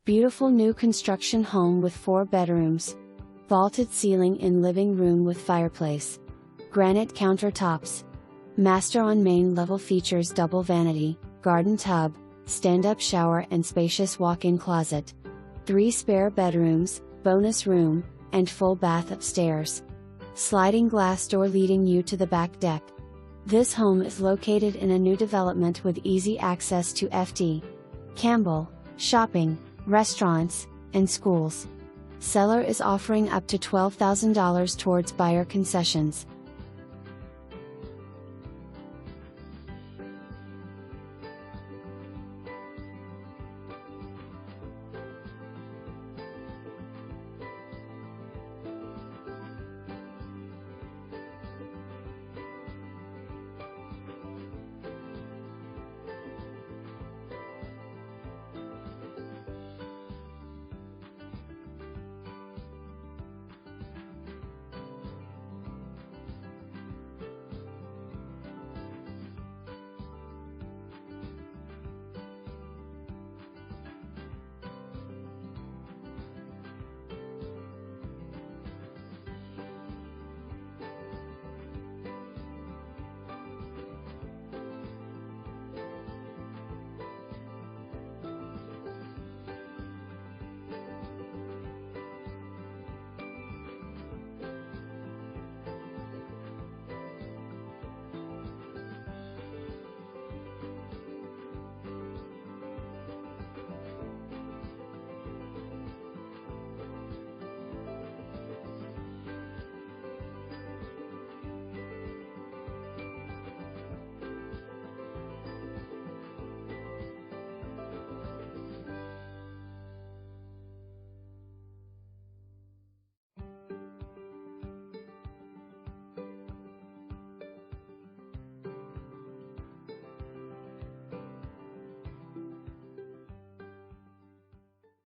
Beautiful new construction home with 4 bedrooms. Vaulted ceiling in living room with fireplace. Granite countertops. Master on main level features double vanity, garden tub, stand-up shower and spacious walk-in closet. 3 spare bedrooms, bonus room, and full bath upstairs. Sliding glass door leading you to the back deck. This home is located in a new development with easy access to FD. Campbell, shopping, restaurants, and schools. Seller is offering up to $12,000 towards buyer concessions.